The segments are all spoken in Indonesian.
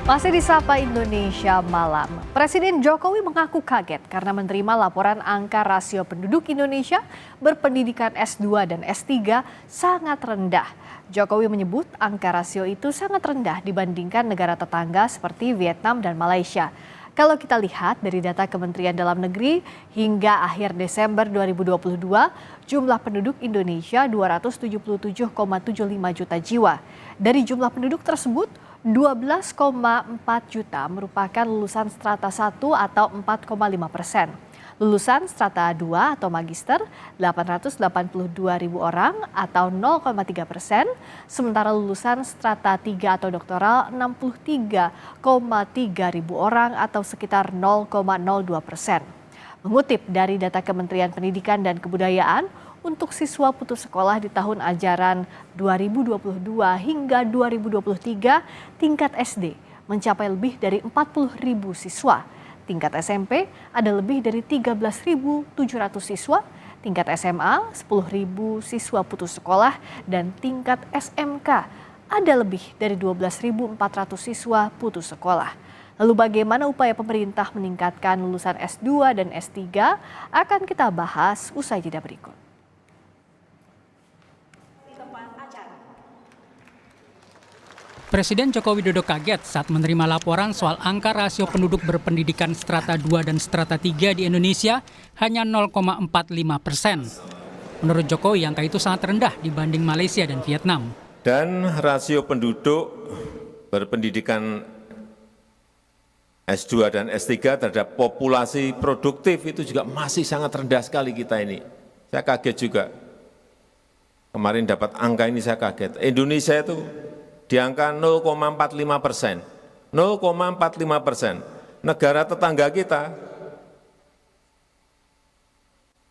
Masih di Sapa Indonesia Malam, Presiden Jokowi mengaku kaget karena menerima laporan angka rasio penduduk Indonesia berpendidikan S2 dan S3 sangat rendah. Jokowi menyebut angka rasio itu sangat rendah dibandingkan negara tetangga seperti Vietnam dan Malaysia. Kalau kita lihat dari data Kementerian Dalam Negeri, hingga akhir Desember 2022, jumlah penduduk Indonesia 277,75 juta jiwa. Dari jumlah penduduk tersebut, 12,4 juta merupakan lulusan strata 1 atau 4,5%. Lulusan strata 2 atau magister 882 ribu orang atau 0,3%, sementara lulusan strata 3 atau doktoral 63,3 ribu orang atau sekitar 0,02%. Mengutip dari data Kementerian Pendidikan dan Kebudayaan, untuk siswa putus sekolah di tahun ajaran 2022 hingga 2023, tingkat SD mencapai lebih dari 40.000 siswa. Tingkat SMP ada lebih dari 13.700 siswa, tingkat SMA 10.000 siswa putus sekolah, dan tingkat SMK ada lebih dari 12.400 siswa putus sekolah. Lalu bagaimana upaya pemerintah meningkatkan lulusan S2 dan S3 akan kita bahas usai jeda berikut. Presiden Joko Widodo kaget saat menerima laporan soal angka rasio penduduk berpendidikan strata 2 dan strata 3 di Indonesia hanya 0,45%. Menurut Jokowi, angka itu sangat rendah dibanding Malaysia dan Vietnam. Dan rasio penduduk berpendidikan S2 dan S3 terhadap populasi produktif itu juga masih sangat rendah sekali kita ini. Saya kaget juga. Kemarin dapat angka ini saya kaget. Indonesia itu di angka 0,45%. 0,45%. Negara tetangga kita,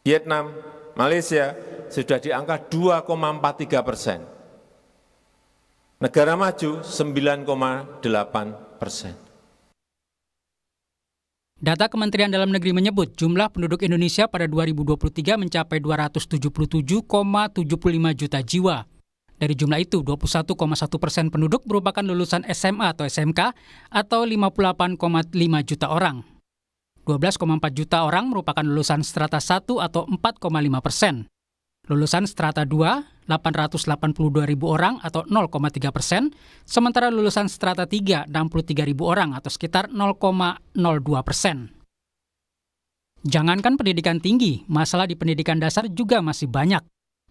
Vietnam, Malaysia, sudah di angka 2,43%. Negara maju 9,8%. Data Kementerian Dalam Negeri menyebut jumlah penduduk Indonesia pada 2023 mencapai 277,75 juta jiwa. Dari jumlah itu, 21,1% penduduk merupakan lulusan SMA atau SMK atau 58,5 juta orang. 12,4 juta orang merupakan lulusan strata 1 atau 4,5%. Lulusan strata 2, 882 ribu orang atau 0,3%, sementara lulusan strata 3, 63 ribu orang atau sekitar 0,02%. Jangankan pendidikan tinggi, masalah di pendidikan dasar juga masih banyak.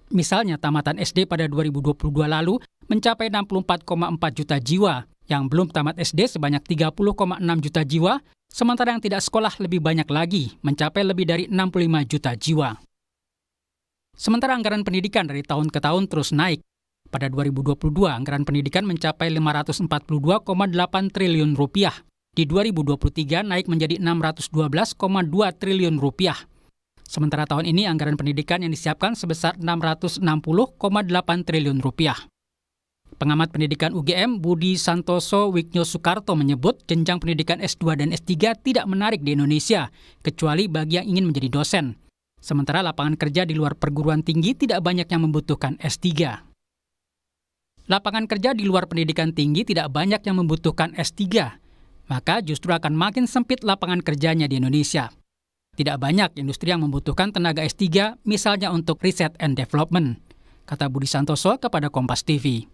Misalnya tamatan SD pada 2022 lalu mencapai 64,4 juta jiwa, yang belum tamat SD sebanyak 30,6 juta jiwa, sementara yang tidak sekolah lebih banyak lagi, mencapai lebih dari 65 juta jiwa. Sementara anggaran pendidikan dari tahun ke tahun terus naik. Pada 2022, anggaran pendidikan mencapai 542,8 triliun rupiah. Di 2023 naik menjadi 612,2 triliun rupiah. Sementara tahun ini anggaran pendidikan yang disiapkan sebesar 660,8 triliun rupiah. Pengamat pendidikan UGM Budi Santoso Wiknyo Soekarto menyebut jenjang pendidikan S2 dan S3 tidak menarik di Indonesia, kecuali bagi yang ingin menjadi dosen. Sementara lapangan kerja di luar perguruan tinggi tidak banyak yang membutuhkan S3. Lapangan kerja di luar pendidikan tinggi tidak banyak yang membutuhkan S3, maka justru akan makin sempit lapangan kerjanya di Indonesia. Tidak banyak industri yang membutuhkan tenaga S3, misalnya untuk riset and development, kata Budi Santoso kepada Kompas TV.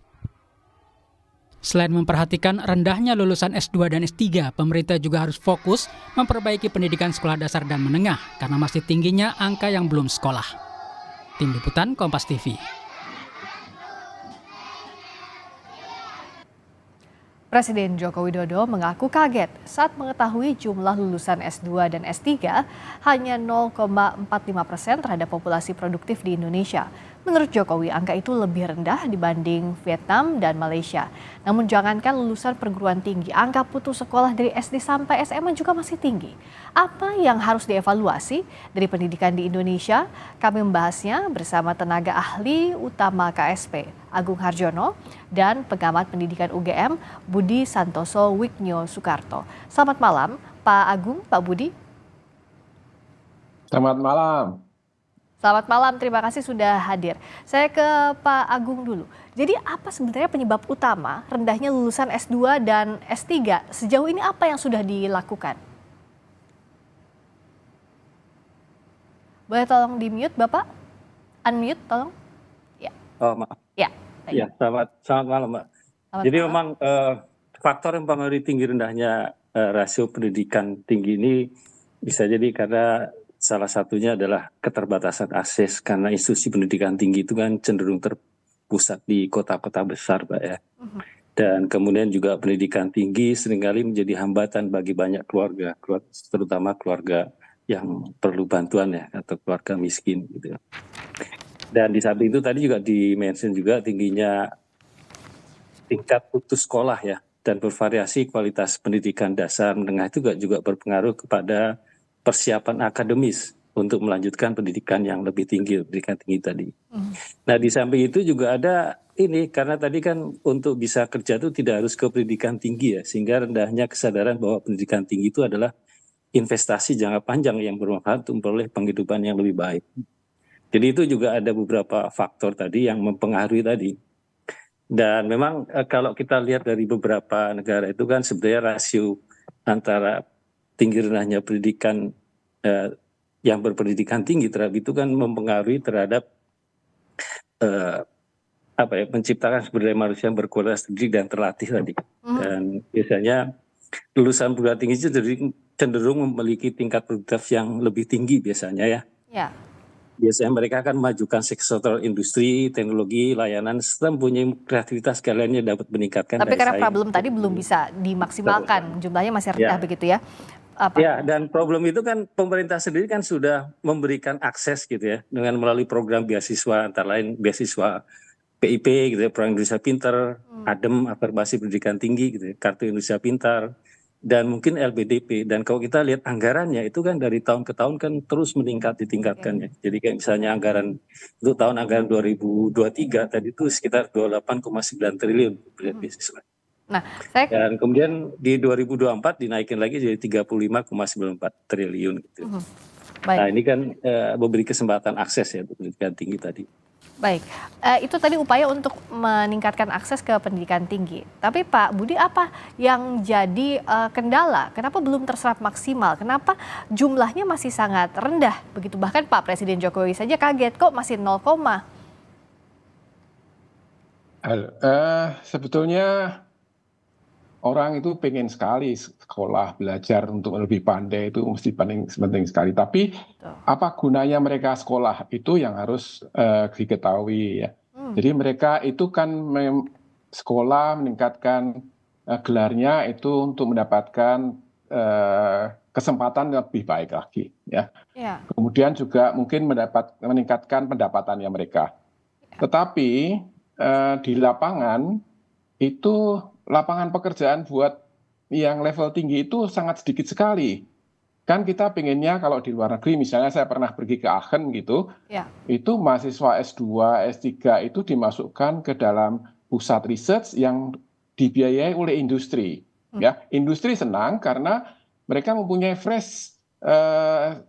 Selain memperhatikan rendahnya lulusan S2 dan S3, pemerintah juga harus fokus memperbaiki pendidikan sekolah dasar dan menengah karena masih tingginya angka yang belum sekolah. Tim Liputan Kompas TV. Presiden Joko Widodo mengaku kaget saat mengetahui jumlah lulusan S2 dan S3 hanya 0,45% terhadap populasi produktif di Indonesia. Menurut Jokowi, angka itu lebih rendah dibanding Vietnam dan Malaysia. Namun jangankan lulusan perguruan tinggi, angka putus sekolah dari SD sampai SMA juga masih tinggi. Apa yang harus dievaluasi dari pendidikan di Indonesia? Kami membahasnya bersama tenaga ahli utama KSP, Agung Harjono, dan pengamat pendidikan UGM, Budi Santoso Wiknyo Soekarto. Selamat malam, Pak Agung, Pak Budi. Selamat malam. Selamat malam, terima kasih sudah hadir. Saya ke Pak Agung dulu. Jadi apa sebenarnya penyebab utama rendahnya lulusan S2 dan S3? Sejauh ini apa yang sudah dilakukan? Boleh tolong di-mute, Bapak? Unmute, tolong. Ya, Oh, maaf. ya. Baik. Ya, selamat malam, Mbak. Selamat Jadi malam. memang faktor yang mempengaruhi tinggi rendahnya rasio pendidikan tinggi ini bisa jadi karena salah satunya adalah keterbatasan akses, karena institusi pendidikan tinggi itu kan cenderung terpusat di kota-kota besar, Pak ya. Dan kemudian juga pendidikan tinggi seringkali menjadi hambatan bagi banyak keluarga, terutama keluarga yang perlu bantuan ya, atau keluarga miskin gitu. Dan di samping itu tadi juga di-mention juga tingginya tingkat putus sekolah ya, dan bervariasi kualitas pendidikan dasar menengah itu juga berpengaruh kepada persiapan akademis untuk melanjutkan pendidikan yang lebih tinggi, pendidikan tinggi tadi. Nah, di samping itu juga ada ini, karena tadi kan untuk bisa kerja itu tidak harus ke pendidikan tinggi ya, sehingga rendahnya kesadaran bahwa pendidikan tinggi itu adalah investasi jangka panjang yang bermanfaat untuk memperoleh penghidupan yang lebih baik. Jadi itu juga ada beberapa faktor tadi yang mempengaruhi tadi. Dan memang kalau kita lihat dari beberapa negara itu kan sebenarnya rasio antara tinggi rendahnya pendidikan yang berpendidikan tinggi terhadap itu kan mempengaruhi terhadap menciptakan sumber daya manusia yang berkualitas tinggi dan terlatih tadi. Dan biasanya lulusan perguruan tinggi itu cenderung memiliki tingkat produktivitas yang lebih tinggi biasanya ya. Ya. Biasanya mereka akan memajukan sektor industri, teknologi, layanan, serta mempunyai kreativitas kaliannya dapat meningkatkan. Tapi karena problem tadi belum bisa dimaksimalkan, jumlahnya masih rendah begitu ya? Ya, dan problem itu kan pemerintah sendiri kan sudah memberikan akses gitu ya, dengan melalui program beasiswa, antara lain beasiswa PIP gitu ya, Program Indonesia Pintar, ADEM, Afirmasi Pendidikan Tinggi gitu ya, Kartu Indonesia Pintar, dan mungkin LPDP. Dan kalau kita lihat anggarannya itu kan dari tahun ke tahun kan terus meningkat, ditingkatkan ya. Jadi kayak misalnya anggaran untuk tahun anggaran 2023 tadi itu sekitar 28,9 triliun beasiswa. Nah, dan kemudian di 2024 dinaikin lagi jadi 35,94 triliun gitu. Baik. Nah, ini kan memberi kesempatan akses ya untuk pendidikan tinggi tadi. Baik, itu tadi upaya untuk meningkatkan akses ke pendidikan tinggi. Tapi Pak Budi, apa yang jadi kendala? Kenapa belum terserap maksimal? Kenapa jumlahnya masih sangat rendah? Begitu, bahkan Pak Presiden Jokowi saja kaget kok masih 0, sebetulnya orang itu pengen sekali sekolah, belajar untuk lebih pandai, itu mesti penting sekali. Tapi apa gunanya mereka sekolah, itu yang harus diketahui ya. Jadi mereka itu kan sekolah meningkatkan gelarnya itu untuk mendapatkan kesempatan lebih baik lagi ya. Kemudian juga mungkin meningkatkan pendapatannya mereka. Tetapi di lapangan itu lapangan pekerjaan buat yang level tinggi itu sangat sedikit sekali. Kan kita pengennya kalau di luar negeri, misalnya saya pernah pergi ke Aachen gitu, itu mahasiswa S2, S3 itu dimasukkan ke dalam pusat research yang dibiayai oleh industri. Ya, industri senang karena mereka mempunyai fresh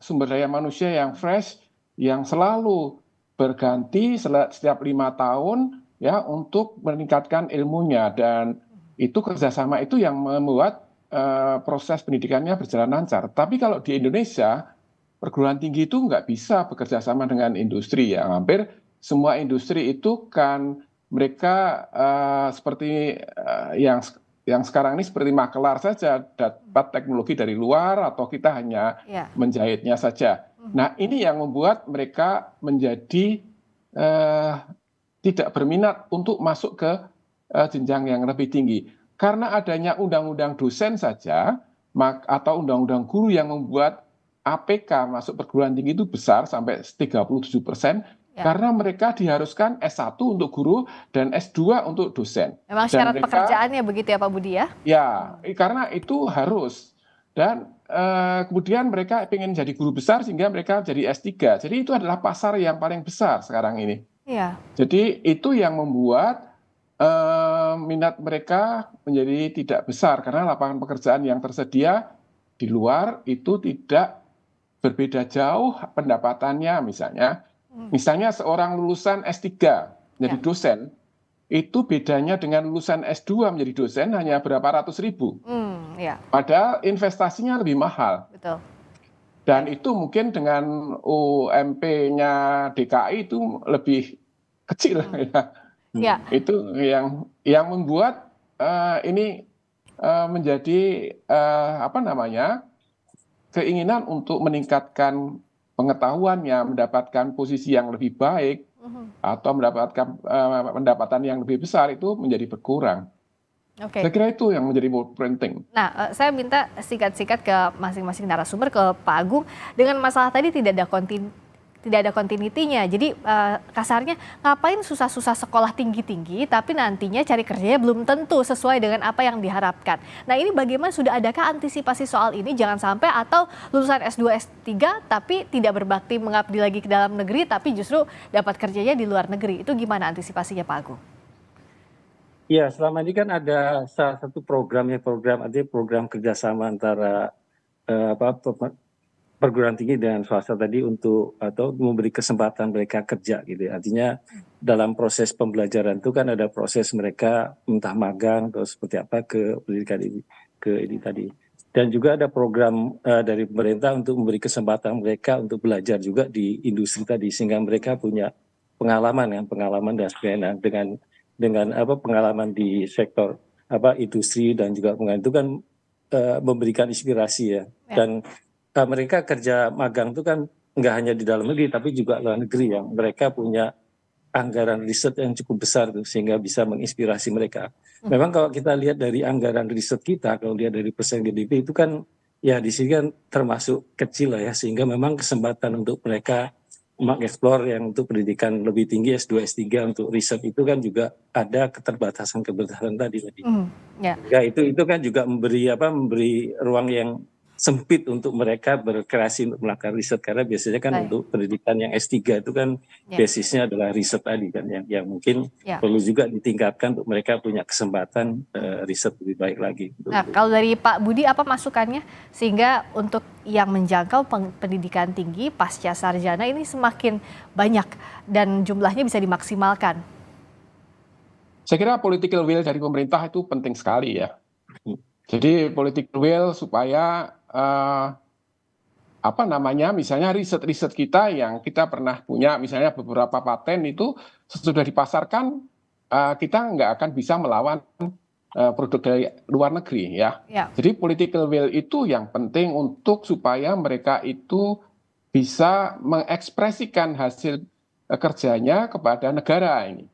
sumber daya manusia yang fresh, yang selalu berganti setiap 5 tahun ya untuk meningkatkan ilmunya, dan itu kerjasama itu yang membuat proses pendidikannya berjalan lancar. Tapi kalau di Indonesia, perguruan tinggi itu nggak bisa bekerja sama dengan industri ya. Hampir semua industri itu kan mereka seperti yang sekarang ini seperti makelar saja, dapat teknologi dari luar atau kita hanya menjahitnya saja. Nah, ini yang membuat mereka menjadi tidak berminat untuk masuk ke jenjang yang lebih tinggi. Karena adanya undang-undang dosen saja atau undang-undang guru yang membuat APK masuk perguruan tinggi itu besar sampai 37%, karena mereka diharuskan S1 untuk guru dan S2 untuk dosen. Memang syarat pekerjaannya begitu ya Pak Budi ya? Ya, karena itu harus. Dan kemudian mereka ingin jadi guru besar sehingga mereka jadi S3. Jadi itu adalah pasar yang paling besar sekarang ini. Jadi itu yang membuat minat mereka menjadi tidak besar, karena lapangan pekerjaan yang tersedia di luar itu tidak berbeda jauh pendapatannya misalnya Misalnya seorang lulusan S3 menjadi dosen, itu bedanya dengan lulusan S2 menjadi dosen hanya berapa ratus ribu. Ya, Padahal investasinya lebih mahal. betul. Dan itu mungkin dengan UMP-nya DKI itu lebih kecil ya. Ya, Itu yang membuat ini menjadi apa namanya, keinginan untuk meningkatkan pengetahuannya, mendapatkan posisi yang lebih baik atau mendapatkan pendapatan yang lebih besar itu menjadi berkurang. oke. Saya kira itu yang menjadi penting. Nah, saya minta singkat-singkat ke masing-masing narasumber, ke Pak Agung, dengan masalah tadi tidak ada kontinitinya. Jadi kasarnya ngapain susah-susah sekolah tinggi-tinggi, tapi nantinya cari kerjanya belum tentu sesuai dengan apa yang diharapkan. Nah, ini bagaimana, sudah adakah antisipasi soal ini? Jangan sampai atau lulusan S2, S3 tapi tidak berbakti mengabdi lagi ke dalam negeri, tapi justru dapat kerjanya di luar negeri. Itu gimana antisipasinya, Pak Agung? Ya, selama ini kan ada salah satu artinya program kerjasama antara perguruan tinggi dengan swasta tadi untuk atau memberi kesempatan mereka kerja gitu ya. Artinya dalam proses pembelajaran itu kan ada proses mereka entah magang atau seperti apa ke pendidikan ini tadi. Dan juga ada program dari pemerintah untuk memberi kesempatan mereka untuk belajar juga di industri tadi sehingga mereka punya pengalaman dan sebagainya dengan pengalaman di sektor industri dan juga itu kan memberikan inspirasi ya. Dan mereka kerja magang itu kan nggak hanya di dalam negeri tapi juga luar negeri yang mereka punya anggaran riset yang cukup besar tuh sehingga bisa menginspirasi mereka. Memang kalau kita lihat dari anggaran riset kita, kalau lihat dari persen GDP itu kan ya di sini kan termasuk kecil lah ya, sehingga memang kesempatan untuk mereka mengeksplor yang untuk pendidikan lebih tinggi S2, S3 untuk riset itu kan juga ada keterbatasan tadi. Ya. Ya itu kan juga memberi ruang yang sempit untuk mereka berkreasi untuk melakukan riset karena biasanya kan untuk pendidikan yang S3 itu kan basisnya adalah riset tadi kan yang mungkin perlu juga ditingkatkan untuk mereka punya kesempatan riset lebih baik lagi. Nah, kalau dari Pak Budi apa masukannya sehingga untuk yang menjangkau pendidikan tinggi pasca sarjana ini semakin banyak dan jumlahnya bisa dimaksimalkan? Saya kira political will dari pemerintah itu penting sekali ya. Jadi political will supaya misalnya riset-riset kita yang kita pernah punya, misalnya beberapa paten itu sudah dipasarkan, kita nggak akan bisa melawan produk dari luar negeri ya. Jadi political will itu yang penting untuk supaya mereka itu bisa mengekspresikan hasil kerjanya kepada negara ini.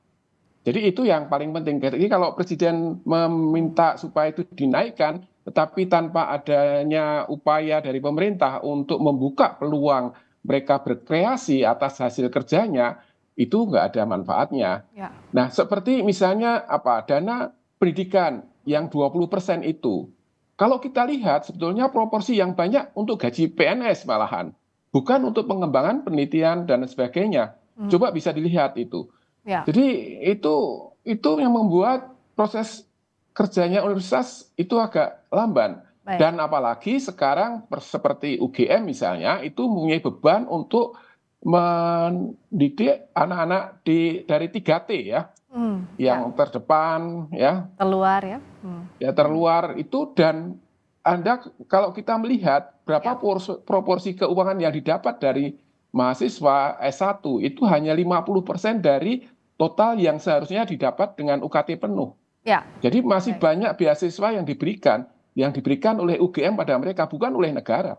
Jadi itu yang paling penting. Jadi kalau presiden meminta supaya itu dinaikkan, tetapi tanpa adanya upaya dari pemerintah untuk membuka peluang mereka berkreasi atas hasil kerjanya, itu nggak ada manfaatnya. Nah, seperti misalnya dana pendidikan yang 20% itu. Kalau kita lihat sebetulnya proporsi yang banyak untuk gaji PNS malahan, bukan untuk pengembangan penelitian dan sebagainya. Coba bisa dilihat itu. Jadi itu yang membuat proses kerjanya universitas itu agak lamban. Dan apalagi sekarang seperti UGM misalnya itu mempunyai beban untuk mendidik anak-anak dari 3T ya. Yang terdepan ya. Terluar ya. Ya terluar itu, dan Anda kalau kita melihat berapa proporsi keuangan yang didapat dari mahasiswa S1 itu hanya 50% dari total yang seharusnya didapat dengan UKT penuh. Jadi masih banyak beasiswa yang diberikan oleh UGM pada mereka, bukan oleh negara.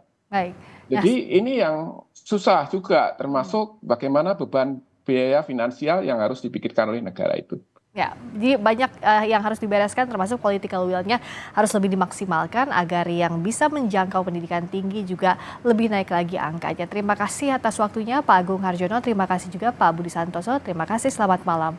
Jadi ini yang susah juga, termasuk bagaimana beban biaya finansial yang harus dipikirkan oleh negara itu. Ya, jadi banyak yang harus dibereskan, termasuk political will-nya harus lebih dimaksimalkan agar yang bisa menjangkau pendidikan tinggi juga lebih naik lagi angkanya. Terima kasih atas waktunya Pak Agung Harjono, terima kasih juga Pak Budi Santoso, terima kasih, selamat malam.